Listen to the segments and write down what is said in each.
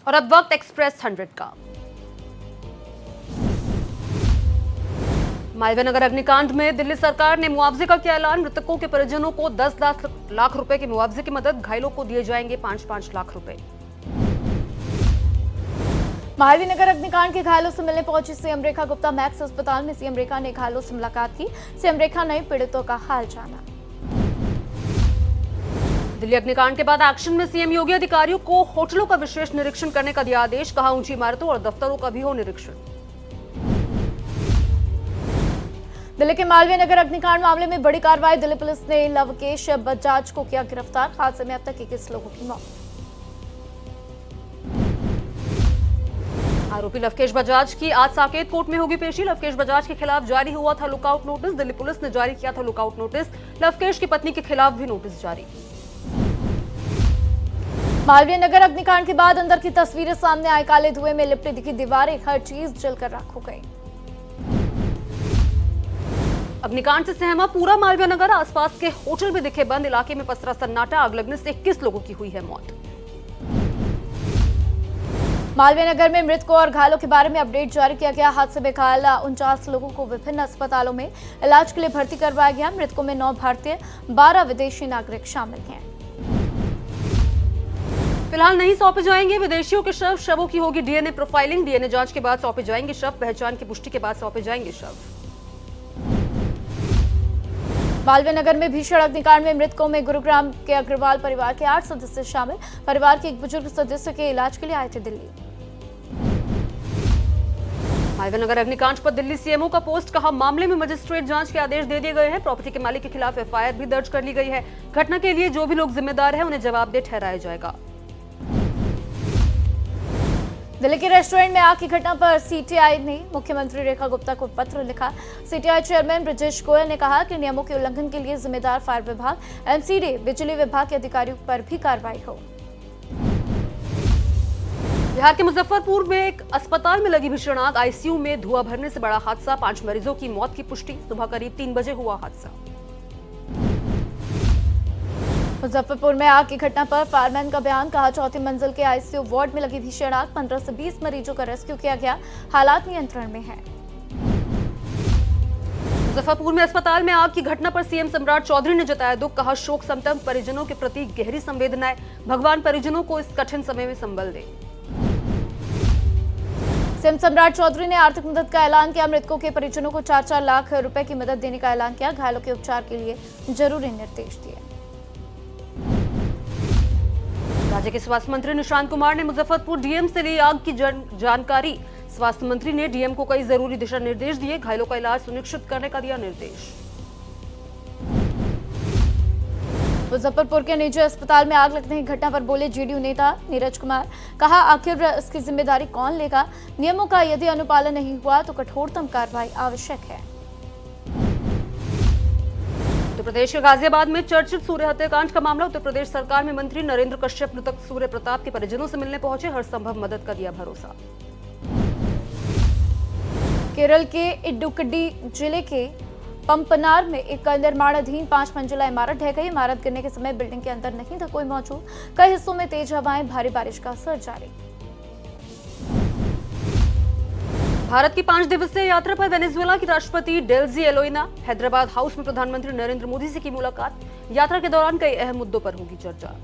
और अब वक्त एक्सप्रेस 100 का। मालवीय नगर अग्निकांड में दिल्ली सरकार ने मुआवजे का किया ऐलान। मृतकों के परिजनों को 10 लाख रुपए के मुआवजे की मदद, घायलों को दिए जाएंगे 5-5 लाख रुपए। मालवीय नगर अग्निकांड के घायलों से मिलने पहुंची सीएम रेखा गुप्ता। मैक्स अस्पताल में सीएम रेखा ने घायलों से मुलाकात की। सीएम रेखा ने पीड़ितों का हाल जाना। दिल्ली अग्निकांड के बाद एक्शन में सीएम योगी अधिकारियों को होटलों का विशेष निरीक्षण करने का दिया आदेश। कहा, ऊंची इमारतों और दफ्तरों का भी हो निरीक्षण। दिल्ली के मालवीय नगर अग्निकांड मामले में बड़ी कार्रवाई। दिल्ली पुलिस ने लवकेश बजाज को किया गिरफ्तार। हादसे में अब तक 21 लोगों की मौत। आरोपी लवकेश बजाज की आज साकेत कोर्ट में होगी पेशी। लवकेश बजाज के खिलाफ जारी हुआ था लुकआउट नोटिस। दिल्ली पुलिस ने जारी किया था लुकआउट नोटिस। लवकेश की पत्नी के खिलाफ भी नोटिस जारी। मालवीय नगर अग्निकांड के बाद अंदर की तस्वीरें सामने आई। काले धुएं में लिपटी दिखी दीवारें, हर चीज जलकर राख हो गई। अग्निकांड से सहमा पूरा मालवीय नगर। आसपास के होटल में दिखे बंद, इलाके में पसरा सन्नाटा। आग लगने से 21 लोगों की हुई है मौत। मालवीय नगर में मृतकों और घायलों के बारे में अपडेट जारी किया गया। हादसे में घायल 49 लोगों को विभिन्न अस्पतालों में इलाज के लिए भर्ती करवाया गया। मृतकों में 9 भारतीय, 12 विदेशी नागरिक शामिल हैं। फिलहाल नहीं सौंपे जाएंगे विदेशियों के शव। शवों की होगी डीएनए प्रोफाइलिंग। डीएनए जांच के बाद सौंपे जाएंगे शव। पहचान की पुष्टि के बाद सौंपे जाएंगे शव। मालवीय नगर में भीषण अग्निकांड में मृतकों में गुरुग्राम के अग्रवाल परिवार के 8 सदस्य शामिल। परिवार के एक बुजुर्ग सदस्य के इलाज के लिए आए थे दिल्ली। मालवीय नगर अग्निकांड पर दिल्ली सीएमओ का पोस्ट। कहा, मामले में मजिस्ट्रेट जांच के आदेश दे दिए गए हैं। प्रॉपर्टी के मालिक के खिलाफ एफआईआर भी दर्ज कर ली गई है। घटना के लिए जो भी लोग जिम्मेदार हैं उन्हें जवाबदेह ठहराया जाएगा। दिल्ली के रेस्टोरेंट में आग की घटना पर सीटीआई ने मुख्यमंत्री रेखा गुप्ता को पत्र लिखा। सीटीआई चेयरमैन ब्रजेश गोयल ने कहा कि नियमों के उल्लंघन के लिए जिम्मेदार फायर विभाग, एमसीडी, बिजली विभाग के अधिकारियों पर भी कार्रवाई हो। बिहार के मुजफ्फरपुर में एक अस्पताल में लगी भीषण आग। आईसीयू में धुआं भरने से बड़ा हादसा। 5 मरीजों की मौत की पुष्टि। सुबह करीब 3 बजे हुआ हादसा। मुजफ्फरपुर में आग की घटना पर फायरमैन का बयान। कहा, 4थी मंजिल के आईसीयू वार्ड में लगी भीषण आग। 15 से 20 मरीजों का रेस्क्यू किया गया। हालात नियंत्रण में है। मुजफ्फरपुर में अस्पताल में आग की घटना पर सीएम सम्राट चौधरी ने जताया दुख। कहा, शोक संतप्त परिजनों के प्रति गहरी संवेदनाएं। भगवान परिजनों को इस कठिन समय में संबल दे। सीएम सम्राट चौधरी ने आर्थिक मदद का ऐलान किया। मृतकों के परिजनों को 4-4 लाख रुपए की मदद देने का ऐलान किया। घायलों के उपचार के लिए जरूरी निर्देश दिए। राज्य के स्वास्थ्य मंत्री निशांत कुमार ने मुजफ्फरपुर डीएम से ली आग की जानकारी। स्वास्थ्य मंत्री ने डीएम को कई जरूरी दिशा निर्देश दिए। घायलों का इलाज सुनिश्चित करने का दिया निर्देश। मुजफ्फरपुर के निजी अस्पताल में आग लगने की घटना पर बोले जेडीयू नेता नीरज कुमार। कहा, आखिर इसकी जिम्मेदारी कौन लेगा? नियमों का यदि अनुपालन नहीं हुआ तो कठोरतम कार्रवाई आवश्यक है। उत्तर प्रदेश के गाजियाबाद में चर्चित सूर्य हत्याकांड का मामला। उत्तर प्रदेश सरकार में मंत्री नरेंद्र कश्यप मृतक सूर्य प्रताप के परिजनों से मिलने पहुंचे। हर संभव मदद का दिया भरोसा। केरल के इडुक्की जिले के पंपनार में एक निर्माणाधीन 5 मंजिला इमारत ढह गई। इमारत गिरने के समय बिल्डिंग के अंदर नहीं था कोई मौजूद। कई हिस्सों में तेज हवाएं, भारी बारिश का असर जारी। भारत की 5 दिवसीय यात्रा पर वेनेजुएला की राष्ट्रपति डेल्जी एलोइना। हैदराबाद हाउस में प्रधानमंत्री नरेंद्र मोदी से की मुलाकात। यात्रा के दौरान कई अहम मुद्दों पर होगी चर्चा।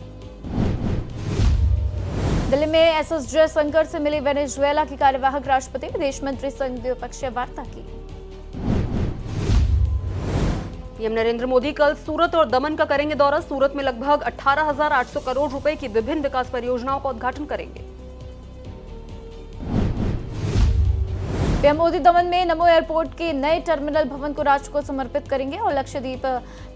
दिल्ली में एसएस जयशंकर से मिली वेनेजुएला की कार्यवाहक राष्ट्रपति। विदेश मंत्री संग द्विपक्षीय वार्ता की। पीएम नरेंद्र मोदी कल सूरत और दमन का करेंगे दौरा। सूरत में लगभग 18,800 करोड़ रुपए की विभिन्न विकास परियोजनाओं का उद्घाटन करेंगे। पीएम मोदी दमन में नमो एयरपोर्ट के नए टर्मिनल भवन को राष्ट्र को समर्पित करेंगे और लक्षद्वीप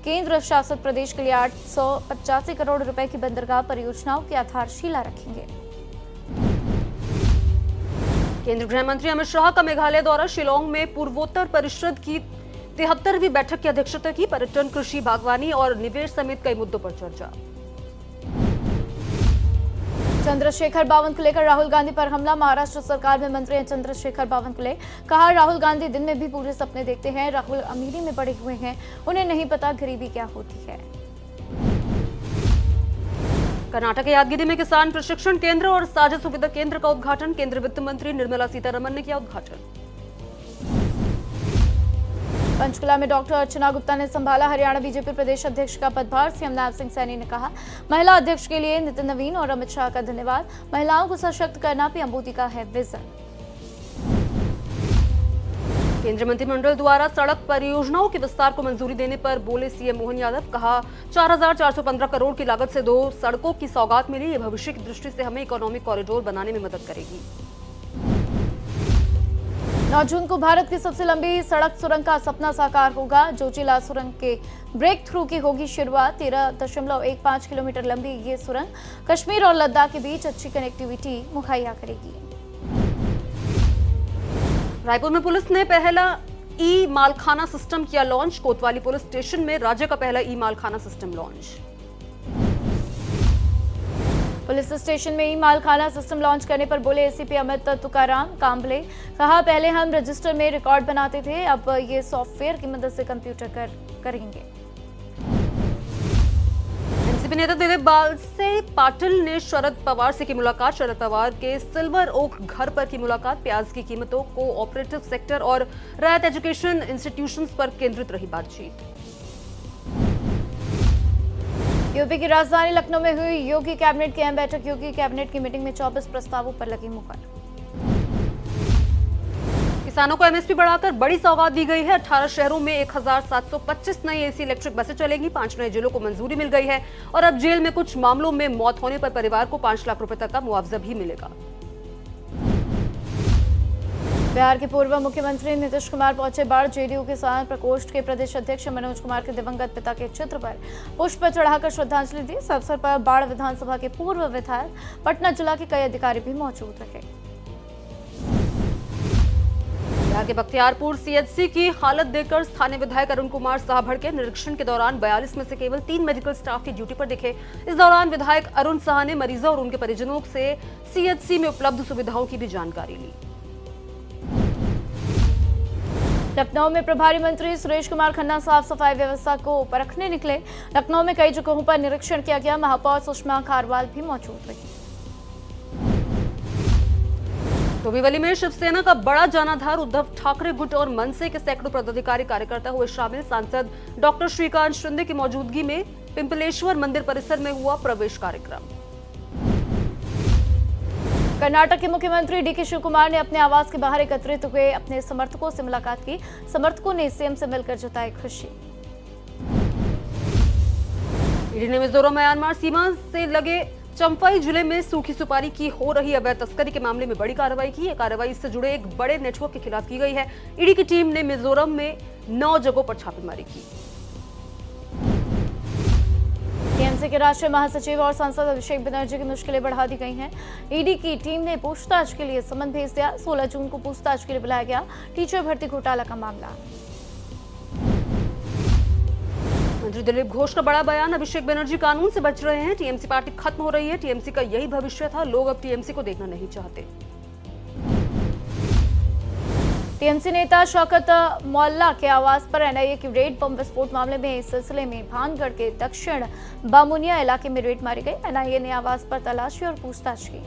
केंद्र शासित प्रदेश के लिए 885 करोड़ रुपए की बंदरगाह परियोजनाओं की आधारशिला रखेंगे। केंद्रीय गृह मंत्री अमित शाह का मेघालय दौरा। शिलांग में पूर्वोत्तर परिषद की 73वीं बैठक की अध्यक्षता की। पर्यटन, कृषि, बागवानी और निवेश समेत कई मुद्दों पर चर्चा। चंद्रशेखर बावनकुले का राहुल गांधी पर हमला। महाराष्ट्र सरकार में मंत्री हैं चंद्रशेखर बावनकुले। कहा, राहुल गांधी दिन में भी पूरे सपने देखते हैं। राहुल अमीरी में बड़े हुए हैं, उन्हें नहीं पता गरीबी क्या होती है। कर्नाटक के यादगिरी में किसान प्रशिक्षण केंद्र और साझा सुविधा केंद्र का उद्घाटन। केंद्रीय वित्त मंत्री निर्मला सीतारमण ने किया उद्घाटन। पंचकुला में डॉक्टर अर्चना गुप्ता ने संभाला हरियाणा बीजेपी प्रदेश अध्यक्ष का पदभार। सीएम नैब सिंह सैनी ने कहा, महिला अध्यक्ष के लिए नितिन नवीन और अमित शाह का धन्यवाद। महिलाओं को सशक्त करना पीएम मोदी का है विजन। केंद्रीय मंत्रिमंडल द्वारा सड़क परियोजनाओं के विस्तार को मंजूरी देने पर बोले सीएम मोहन यादव। कहा, 4,415 करोड़ की लागत से 2 सड़कों की सौगात मिली। ये भविष्य की दृष्टि से हमें इकोनॉमिक कॉरिडोर बनाने में मदद करेगी। 9 जून को भारत की सबसे लंबी सड़क सुरंग का सपना साकार होगा। जोजिला सुरंग के ब्रेक थ्रू की होगी शुरुआत। 13.15 किलोमीटर लंबी ये सुरंग कश्मीर और लद्दाख के बीच अच्छी कनेक्टिविटी मुहैया करेगी। रायपुर में पुलिस ने पहला ई मालखाना सिस्टम किया लॉन्च। कोतवाली पुलिस स्टेशन में राज्य का पहला ई मालखाना सिस्टम लॉन्च। पुलिस स्टेशन में ई मालखाना सिस्टम लॉन्च करने पर बोले एसीपी अमित तुकाराम कांबले। कहा, पहले हम रजिस्टर में रिकॉर्ड बनाते थे, अब ये सॉफ्टवेयर की मदद से कंप्यूटर करेंगे। एनसीपी नेता दिलीप बालसे पाटिल ने शरद पवार से की मुलाकात। शरद पवार के सिल्वर ओक घर पर की मुलाकात। प्याज की कीमतों को ऑपरेटिव सेक्टर और रैयत एजुकेशन इंस्टीट्यूशंस पर केंद्रित रही बातचीत। यूपी की राजधानी लखनऊ में हुई योगी कैबिनेट की अहम बैठक। योगी कैबिनेट की मीटिंग में 24 प्रस्तावों पर लगी मुहर। किसानों को एमएसपी बढ़ाकर बड़ी सौगात दी गई है। 18 शहरों में 1,725 नई एसी इलेक्ट्रिक बसें चलेंगी। 5 नए जेलों को मंजूरी मिल गई है और अब जेल में कुछ मामलों में मौत होने पर परिवार को 5 लाख रुपए तक का मुआवजा भी मिलेगा। बिहार के पूर्व मुख्यमंत्री नीतीश कुमार पहुंचे बाढ़। जेडीयू किसान प्रकोष्ठ के प्रदेश अध्यक्ष मनोज कुमार के दिवंगत पिता के चित्र पर पुष्प चढ़ाकर श्रद्धांजलि दी। इस अवसर पर बाढ़ विधानसभा के पूर्व विधायक, पटना जिला के कई अधिकारी भी मौजूद रहे। बिहार के बख्तियारपुर सीएचसी की हालत देखकर स्थानीय विधायक अरुण कुमार साह भड़के। निरीक्षण के दौरान 42 में से केवल 3 मेडिकल स्टाफ की ड्यूटी पर दिखे। इस दौरान विधायक अरुण साह ने मरीजों और उनके परिजनों से सीएचसी में उपलब्ध सुविधाओं की भी जानकारी ली। लखनऊ में प्रभारी मंत्री सुरेश कुमार खन्ना साफ सफाई व्यवस्था को परखने निकले। लखनऊ में कई जगहों पर निरीक्षण किया गया। महापौर सुषमा खारवाल भी मौजूद रही। डोंबिवली में शिवसेना का बड़ा जनाधार। उद्धव ठाकरे गुट और मनसे के सैकड़ों पदाधिकारी कार्यकर्ता हुए शामिल। सांसद डॉक्टर श्रीकांत शिंदे की मौजूदगी में पिंपलेश्वर मंदिर परिसर में हुआ प्रवेश कार्यक्रम। कर्नाटक के मुख्यमंत्री डीके शिवकुमार ने अपने आवास के बाहर एकत्रित हुए अपने समर्थकों से मुलाकात की। समर्थकों ने सीएम से मिलकर जताई खुशी। ईडी ने मिजोरम म्यांमार सीमा से लगे चंफाई जिले में सूखी सुपारी की हो रही अवैध तस्करी के मामले में बड़ी कार्रवाई की है। कार्रवाई से जुड़े एक बड़े नेटवर्क के खिलाफ की गई है। ईडी की टीम ने मिजोरम में 9 जगहों पर छापेमारी की। टीएमसी के राष्ट्रीय महासचिव और सांसद अभिषेक बनर्जी की मुश्किलें बढ़ा दी गई हैं। ईडी की टीम ने पूछताछ के लिए समन भेज दिया। 16 जून को पूछताछ के लिए बुलाया गया। टीचर भर्ती घोटाला का मामला। मंत्री दिलीप घोष का बड़ा बयान। अभिषेक बनर्जी कानून से बच रहे हैं। टीएमसी पार्टी खत्म हो रही है। टीएमसी का यही भविष्य था। लोग अब टीएमसी को देखना नहीं चाहते। टीएमसी नेता शौकत मोल्ला के आवास पर एनआईए की रेड। बम विस्फोट मामले में इस सिलसिले में भानगढ़ के दक्षिण बामुनिया इलाके में रेड मारी गई। एनआईए ने आवास पर तलाशी और पूछताछ की।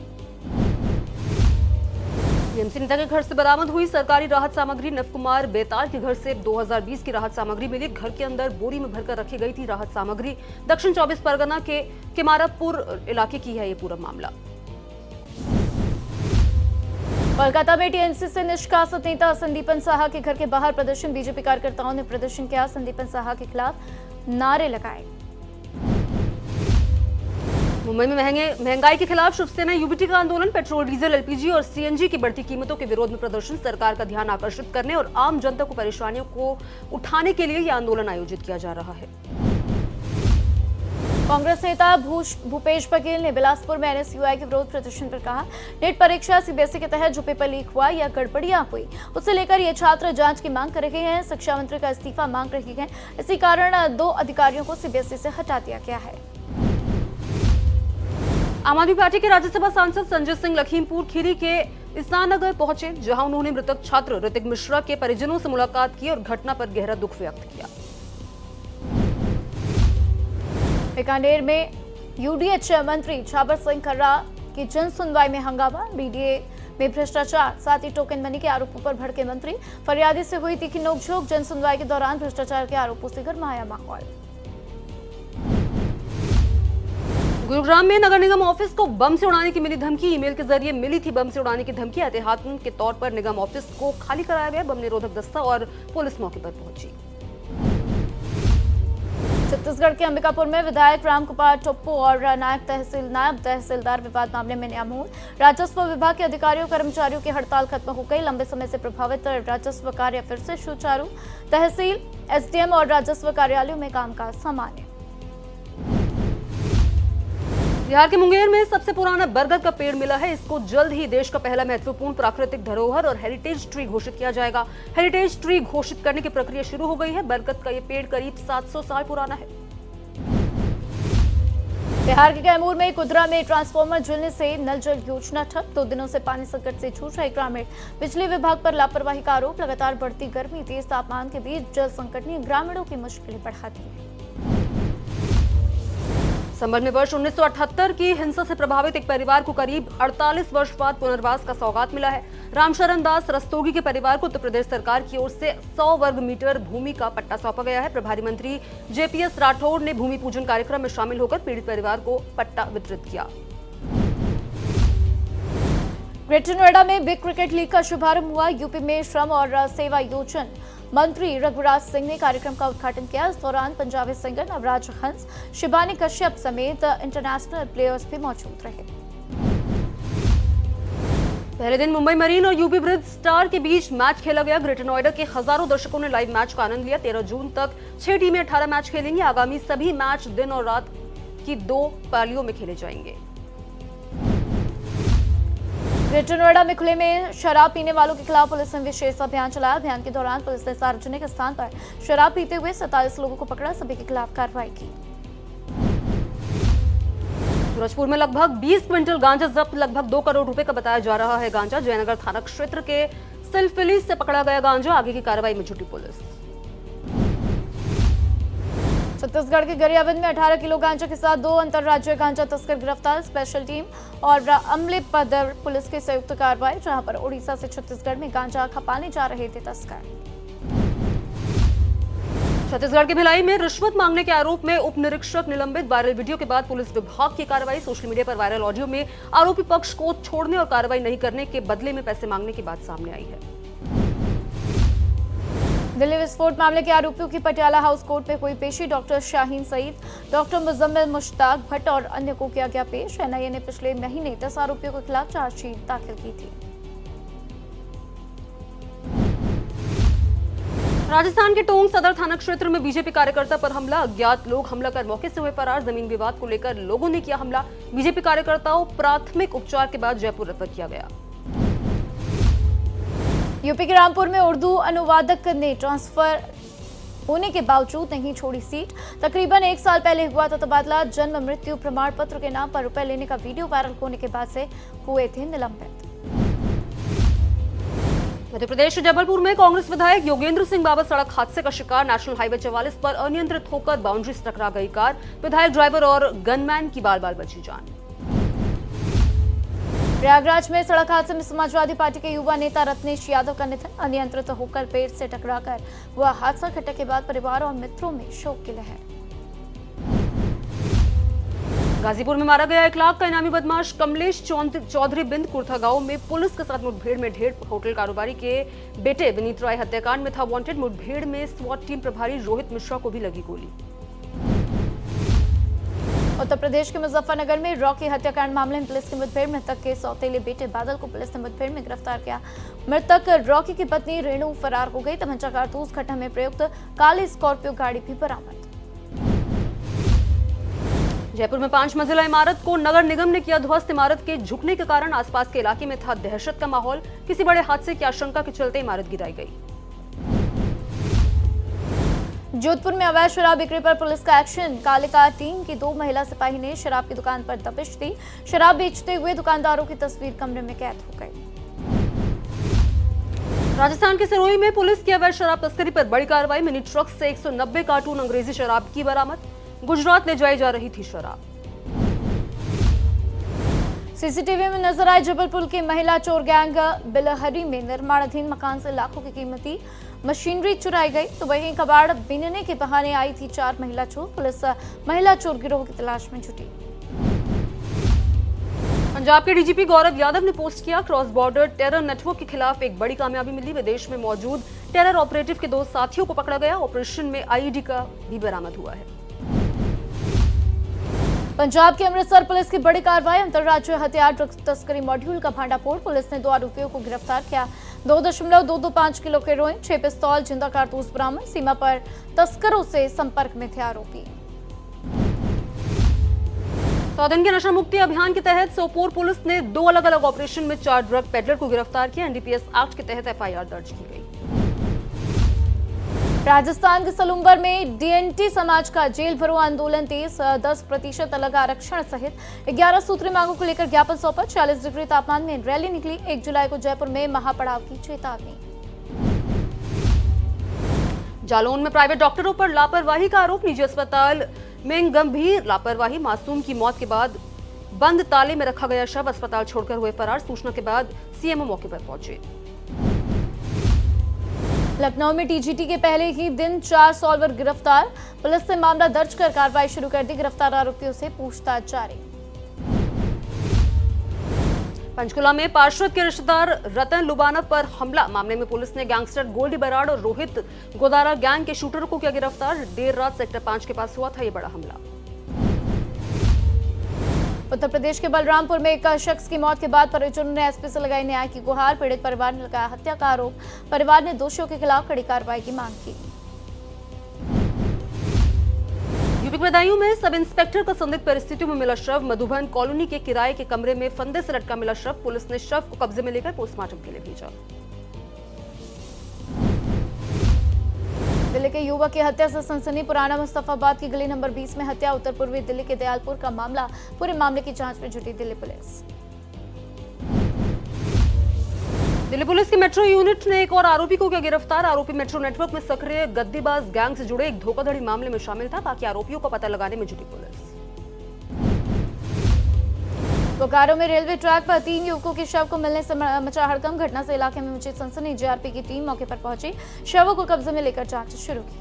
टीएमसी नेता के घर से बरामद हुई सरकारी राहत सामग्री। नव कुमार बेताल के घर से 2020 की राहत सामग्री मिली। घर के अंदर बोरी में भरकर रखी गई थी राहत सामग्री। दक्षिण 24 परगना के किमारापुर इलाके की है ये पूरा मामला। कोलकाता में टीएमसी से निष्कासित नेता संदीपन साहा के घर के बाहर प्रदर्शन। बीजेपी कार्यकर्ताओं ने प्रदर्शन किया। संदीपन साहा के खिलाफ नारे लगाए। मुंबई में महंगाई के खिलाफ शिवसेना यूबीटी का आंदोलन। पेट्रोल, डीजल, एलपीजी और सीएनजी की बढ़ती कीमतों के विरोध में प्रदर्शन। सरकार का ध्यान आकर्षित करने और आम जनता को परेशानियों को उठाने के लिए यह आंदोलन आयोजित किया जा रहा है। कांग्रेस नेता भूपेश बघेल ने बिलासपुर में एनएसयूआई के विरोध प्रदर्शन पर कहा, नेट परीक्षा सीबीएसई के तहत जो पेपर लीक हुआ या गड़बड़ियां हुई उसे लेकर ये छात्र जांच की मांग कर रहे हैं। शिक्षा मंत्री का इस्तीफा मांग रही है। इसी कारण 2 अधिकारियों को सीबीएसई से हटा दिया गया है। आम आदमी पार्टी के राज्यसभा सांसद संजय सिंह लखीमपुर खीरी के इस्लामनगर पहुंचे, जहां उन्होंने मृतक छात्र ऋतिक मिश्रा के परिजनों से मुलाकात की और घटना पर गहरा दुख व्यक्त किया। बीकानेर में यूडीएच मंत्री छाबर सिंह खर्रा की जन सुनवाई में हंगामा, बीडीए में भ्रष्टाचार, साथ ही टोकन मनी के आरोपों पर भड़के मंत्री, फरियादी से हुई तीखी नोकझोंक, जन सुनवाई के दौरान भ्रष्टाचार के आरोपों से गरमाया माहौल। गुरुग्राम में नगर निगम ऑफिस को बम से उड़ाने की मिली धमकी, ईमेल के जरिए मिली थी बम से उड़ाने की धमकी। एहतियात के तौर पर निगम ऑफिस को खाली कराया गया। बम निरोधक दस्ता और पुलिस मौके पर पहुंची। छत्तीसगढ़ के अंबिकापुर में विधायक रामकुमार टोप्पो और नायब तहसीलदार विवाद मामले में नया मोड़। राजस्व विभाग के अधिकारियों कर्मचारियों की हड़ताल खत्म हो गई। लंबे समय से प्रभावित राजस्व कार्य फिर से सुचारू। तहसील, एसडीएम और राजस्व कार्यालयों में कामकाज सामान्य। बिहार के मुंगेर में सबसे पुराना बरगद का पेड़ मिला है। इसको जल्द ही देश का पहला महत्वपूर्ण प्राकृतिक धरोहर और हेरिटेज ट्री घोषित किया जाएगा। हेरिटेज ट्री घोषित करने की प्रक्रिया शुरू हो गई है। बरगद का ये पेड़ करीब 700 साल पुराना है। बिहार के कैमूर में कुदरा में ट्रांसफार्मर जलने से नल जल योजना ठप। 2 दिनों से पानी संकट से जूझ रहे ग्रामीण। बिजली विभाग पर लापरवाही का आरोप। लगातार बढ़ती गर्मी, तेज तापमान के बीच जल संकट ने ग्रामीणों की मुश्किलें बढ़ा दी है। संबल में वर्ष 1978 की हिंसा से प्रभावित एक परिवार को करीब 48 वर्ष बाद पुनर्वास का सौगात मिला है। रामशरण दास रस्तोगी के परिवार को उत्तर प्रदेश सरकार की ओर से 100 वर्ग मीटर भूमि का पट्टा सौंपा गया है। प्रभारी मंत्री जेपीएस राठौड़ ने भूमि पूजन कार्यक्रम में शामिल होकर पीड़ित परिवार को पट्टा वितरित किया। ग्रेटर नोएडा में बिग क्रिकेट लीग का शुभारंभ हुआ। यूपी में श्रम और सेवा योजन मंत्री रघुराज सिंह ने कार्यक्रम का उद्घाटन किया। इस दौरान पंजाबी सिंगर नवराज हंस, शिबानी कश्यप समेत इंटरनेशनल प्लेयर्स भी मौजूद रहे। पहले दिन मुंबई मरीन और यूपी ब्रिज स्टार के बीच मैच खेला गया। ग्रेटर नोएडा के हजारों दर्शकों ने लाइव मैच का आनंद लिया। 13 जून तक 6 टीमें 18 मैच खेलेंगी। आगामी सभी मैच दिन और रात की 2 पालियों में खेले जाएंगे। ग्रेटर नोएडा में खुले में शराब पीने वालों के खिलाफ पुलिस ने विशेष अभियान चलाया। अभियान के दौरान पुलिस ने सार्वजनिक स्थान पर शराब पीते हुए 47 लोगों को पकड़ा। सभी के खिलाफ कार्रवाई की। सूरजपुर में लगभग 20 क्विंटल गांजा जब्त। लगभग 2 करोड़ रुपए का बताया जा रहा है गांजा। जयनगर थाना क्षेत्र के सिलफिली से पकड़ा गया गांजा। आगे की कार्रवाई में जुटी पुलिस। छत्तीसगढ़ के गरियाबंद में 18 किलो गांजा के साथ 2 अंतर्राज्यीय गांजा तस्कर गिरफ्तार। स्पेशल टीम और अमलेपदर पुलिस की संयुक्त कार्रवाई, जहां पर उड़ीसा से छत्तीसगढ़ में गांजा खपाने जा रहे थे तस्कर। छत्तीसगढ़ के भिलाई में रिश्वत मांगने के आरोप में उप निरीक्षक निलंबित। वायरल वीडियो के बाद पुलिस विभाग की कार्रवाई। सोशल मीडिया पर वायरल ऑडियो में आरोपी पक्ष को छोड़ने और कार्रवाई नहीं करने के बदले में पैसे मांगने की बात सामने आई है। दिल्ली विस्फोट मामले के आरोपियों की पटियाला हाउस कोर्ट में हुई पेशी। डॉक्टर शाहीन सईद, डॉक्टर मुजम्मिल मुश्ताक भट्ट और अन्य को किया गया पेश। एनआईए ने पिछले महीने 10 आरोपियों के खिलाफ चार्जशीट दाखिल की थी। राजस्थान के टोंक सदर थाना क्षेत्र में बीजेपी कार्यकर्ता पर हमला। अज्ञात लोग हमला कर मौके से हुए फरार। जमीन विवाद को लेकर लोगों ने किया हमला। बीजेपी कार्यकर्ताओं प्राथमिक उपचार के बाद जयपुर रेफर किया गया। यूपी के रामपुर में उर्दू अनुवादक ने ट्रांसफर होने के बावजूद नहीं छोड़ी सीट। तकरीबन 1 साल पहले हुआ था तबादला। जन्म मृत्यु प्रमाण पत्र के नाम पर रुपए लेने का वीडियो वायरल होने के बाद से हुए थे निलंबित। मध्य प्रदेश के जबलपुर में कांग्रेस विधायक योगेंद्र सिंह बाबा सड़क हादसे का शिकार। नेशनल हाईवे 44 पर अनियंत्रित होकर बाउंड्री से टकरा गई कार। विधायक, ड्राइवर और गनमैन की बाल बाल बची जान। प्रयागराज में सड़क हादसे में समाजवादी पार्टी के युवा नेता रत्नेश यादव का निधन। अनियंत्रित होकर पेड़ से टकराकर हुआ हादसा। घटना के बाद परिवार और मित्रों में शोक की लहर। गाजीपुर में मारा गया 1 लाख का इनामी बदमाश कमलेश चौधरी बिंद कुर्था गांव में पुलिस के साथ मुठभेड़ में ढेर। होटल कारोबारी के बेटे विनीत राय हत्याकांड में था वांटेड। मुठभेड़ में स्वाट टीम प्रभारी रोहित मिश्रा को भी लगी गोली। उत्तर प्रदेश के मुजफ्फरनगर में रॉकी हत्याकांड मामले में पुलिस की मुठभेड़। मृतक के सौतेले बेटे बादल को पुलिस ने मुठभेड़ में गिरफ्तार किया। मृतक रॉकी की पत्नी रेणु फरार हो गई। तमंचा कारतूस घटना में प्रयुक्त काली स्कॉर्पियो गाड़ी भी बरामद। जयपुर में 5 मंजिला इमारत को नगर निगम ने किया ध्वस्त। इमारत के झुकने के कारण आसपास के इलाके में था दहशत का माहौल। किसी बड़े हादसे की आशंका के चलते इमारत गिराई गई। जोधपुर में अवैध शराब बिक्री पर पुलिस का एक्शन। कालिका टीम की 2 महिला सिपाही ने शराब की दुकान पर दबिश दी। शराब बेचते हुए दुकानदारों की तस्वीर कमरे में कैद हो गई। राजस्थान के सिरोही में पुलिस की अवैध शराब तस्करी पर बड़ी कार्रवाई। मिनी ट्रक से 190 कार्टून अंग्रेजी शराब की बरामद। गुजरात ले जाई जा रही थी शराब। सीसीटीवी में नजर आए जबलपुर की महिला चोर गैंग। बिलहरी में निर्माणाधीन मकान से लाखों की कीमती मशीनरी चुराई गई, तो वहीं कबाड़ बीनने के बहाने आई थी 4 महिला चोर। पुलिस महिला चोर गिरोह की तलाश में जुटी। पंजाब के डीजीपी गौरव यादव ने पोस्ट किया, क्रॉस बॉर्डर टेरर नेटवर्क के खिलाफ एक बड़ी कामयाबी मिली। विदेश में मौजूद टेरर ऑपरेटिव के 2 साथियों को पकड़ा गया। ऑपरेशन में आईईडी का भी बरामद हुआ है। पंजाब के अमृतसर पुलिस की बड़ी कार्रवाई। अंतर्राज्यीय हथियार ड्रग्स तस्करी मॉड्यूल का भांडाफोड़। पुलिस ने 2 आरोपियों को गिरफ्तार किया। 2.225 किलो हेरोइन, 6 पिस्तौल, जिंदा कारतूस बरामद। सीमा पर तस्करों से संपर्क में थे आरोपी। सौदन के नशा मुक्ति अभियान के तहत सोपोर पुलिस ने 2 अलग-अलग ऑपरेशन में 4 ड्रग पेडलर को गिरफ्तार किया। एनडीपीएस एक्ट के तहत एफआईआर दर्ज की गई। राजस्थान के सलूम्बर में डीएनटी समाज का जेल भरो आंदोलन तेज। 10% अलग आरक्षण सहित 11 सूत्री मांगों को लेकर ज्ञापन सौंपा। 40 डिग्री तापमान में रैली निकली। 1 जुलाई को जयपुर में महापड़ाव की चेतावनी। जालौन में प्राइवेट डॉक्टरों पर लापरवाही का आरोप। निजी अस्पताल में गंभीर लापरवाही। मासूम की मौत के बाद बंद ताले में रखा गया शव अस्पताल छोड़कर हुए फरार। सूचना के बाद सीएमओ मौके पर पहुंचे। लखनऊ में टीजीटी के पहले ही दिन 4 सॉल्वर गिरफ्तार। पुलिस ने मामला दर्ज कर कार्रवाई शुरू कर दी। गिरफ्तार आरोपियों से पूछताछ जारी। पंचकुला में पार्षद के रिश्तेदार रतन लुबाना पर हमला। मामले में पुलिस ने गैंगस्टर गोल्डी बराड़ और रोहित गोदारा गैंग के शूटरों को किया गिरफ्तार। देर रात सेक्टर 5 के पास हुआ था ये बड़ा हमला। उत्तर प्रदेश के बलरामपुर में एक शख्स की मौत के बाद परिजनों ने एसपी से लगाई न्याय की गुहार। पीड़ित परिवार ने लगाया हत्या का आरोप। परिवार ने दोषियों के खिलाफ कड़ी कार्रवाई की मांग की। यूपी के बदायूं में सब इंस्पेक्टर का संदिग्ध परिस्थितियों में मिला शव। मधुबन कॉलोनी के किराए के कमरे में फंदे से लटका मिला शव। पुलिस ने शव को कब्जे में लेकर पोस्टमार्टम के लिए भेजा। दिल्ली के युवक की हत्या से सनसनी। पुराना मुस्तफाबाद की गली नंबर 20 में हत्या। उत्तर पूर्वी दिल्ली के दयालपुर का मामला। पूरे मामले की जांच में जुटी दिल्ली पुलिस। दिल्ली पुलिस की मेट्रो यूनिट ने एक और आरोपी को किया गिरफ्तार। आरोपी मेट्रो नेटवर्क में सक्रिय गद्दीबाज गैंग से जुड़े एक धोखाधड़ी मामले में शामिल था। बाकी आरोपियों का पता लगाने में जुटी पुलिस। बोकारो में रेलवे ट्रैक पर 3 युवकों के शव को मिलने से मचा हड़कंप। घटना से इलाके में मची सनसनी। जीआरपी की टीम मौके पर पहुंची। शवों को कब्जे में लेकर जांच शुरू की।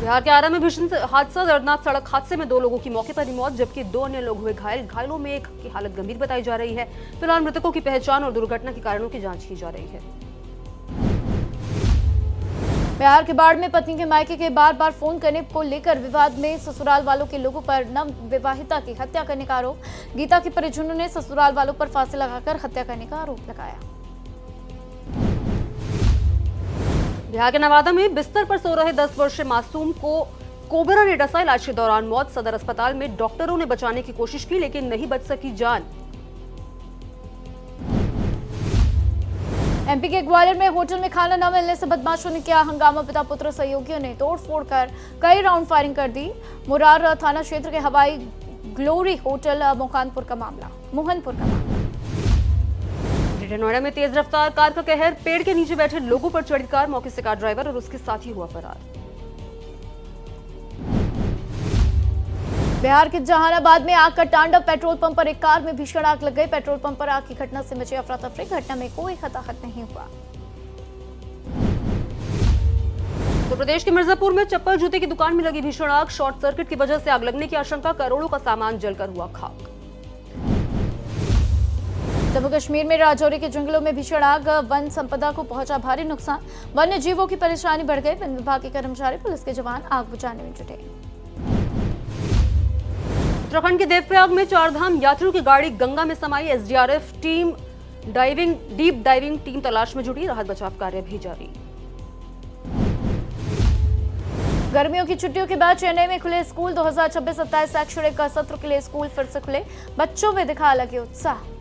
बिहार के आरा में भीषण हादसा। दर्दनाक सड़क हादसे में 2 लोगों की मौके पर ही मौत, जबकि 2 अन्य लोग हुए घायल। घायलों में एक की हालत गंभीर बताई जा रही है। फिलहाल मृतकों की पहचान और दुर्घटना के कारणों की जांच की जा रही है। बिहार के बाढ़ में पत्नी के मायके के बार-बार फोन करने को लेकर विवाद में ससुराल वालों के लोगों पर नव विवाहिता की हत्या करने का आरोप। गीता के परिजनों ने ससुराल वालों पर फांसी लगाकर हत्या करने का आरोप लगाया। बिहार के नवादा में बिस्तर पर सो रहे 10 वर्षीय मासूम को कोबरा ने डसा। इलाज के दौरान मौत। सदर अस्पताल में डॉक्टरों ने बचाने की कोशिश की, लेकिन नहीं बच सकी जान। एमपी के ग्वालियर में होटल में खाना न मिलने से बदमाशों ने किया हंगामा। पिता पुत्र सहयोगियों ने तोड़फोड़ कर कई राउंड फायरिंग कर दी। मुरार थाना क्षेत्र के हवाई ग्लोरी होटल मोहनपुर का मामला। ग्रेटर नोएडा में तेज रफ्तार कार का कहर। पेड़ के नीचे बैठे लोगों पर चढ़ी कार। मौके से कार ड्राइवर और उसके साथी हुआ फरार। बिहार के जहानाबाद में आग का तांडव। पेट्रोल पंप पर एक कार में भीषण आग लग गई। पेट्रोल पंप पर आग की घटना से मची अफरा तफरी। घटना में कोई हताहत नहीं हुआ। उत्तर प्रदेश के मिर्जापुर में चप्पल जूते की दुकान में लगी भीषण आग। शॉर्ट सर्किट की वजह से आग लगने की आशंका। करोड़ों का सामान जलकर हुआ खाक। जम्मू कश्मीर में राजौरी के जंगलों में भीषण आग। वन संपदा को पहुंचा भारी नुकसान। वन्य जीवों की परेशानी बढ़ गई। वन विभाग के कर्मचारी पुलिस के जवान आग बुझाने में जुटे। उत्तराखंड के देवप्रयाग में 4 धाम यात्रियों की गाड़ी गंगा में समाई। SDRF team deep diving team तलाश में जुटी। राहत बचाव कार्य भी जारी। गर्मियों की छुट्टियों के बाद चेन्नई में खुले स्कूल। 2026-27 शैक्षणिक सत्र के लिए स्कूल फिर से खुले। बच्चों में दिखा अलग उत्साह।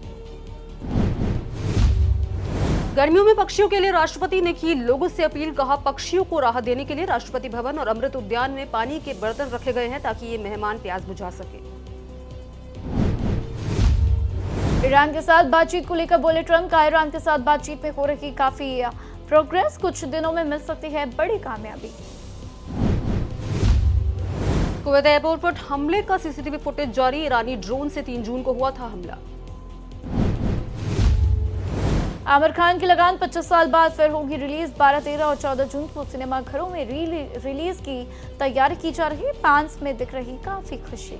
गर्मियों में पक्षियों के लिए राष्ट्रपति ने की लोगों से अपील। कहा, पक्षियों को राहत देने के लिए राष्ट्रपति भवन और अमृत उद्यान में पानी के बर्तन रखे गए हैं ताकि ये मेहमान प्यास बुझा सके। ईरान के साथ बातचीत को लेकर बोले ट्रंप। का ईरान के साथ बातचीत में हो रही काफी प्रोग्रेस। कुछ दिनों में मिल सकती है बड़ी कामयाबी। कुवैत एयरपोर्ट पर हमले का सीसीटीवी फुटेज जारी। ईरानी ड्रोन से 3 जून को हुआ था हमला। आमिर खान की लगान 25 साल बाद फिर होगी रिलीज। 12, 13 और 14 जून को सिनेमाघरों में रिलीज की तैयारी की जा रही है। फैंस में दिख रही काफी खुशी।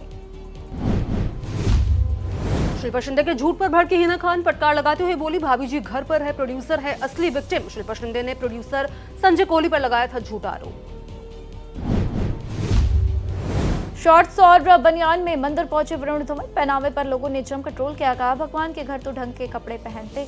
शिल्पा शिंदे के झूठ पर भड़की हिना खान फटकार लगाते हुए बोली, भाभी जी घर पर है, प्रोड्यूसर है असली विक्टिम। शिल्पा शिंदे ने प्रोड्यूसर संजय कोहली पर लगाया था झूठा आरोप। शॉर्ट्स और बनियान में मंदिर पहुंचे वरुण धवन। पहनावे पर लोगों ने जमकर ट्रोल किया। कहा, भगवान के घर तो ढंग के कपड़े पहनते।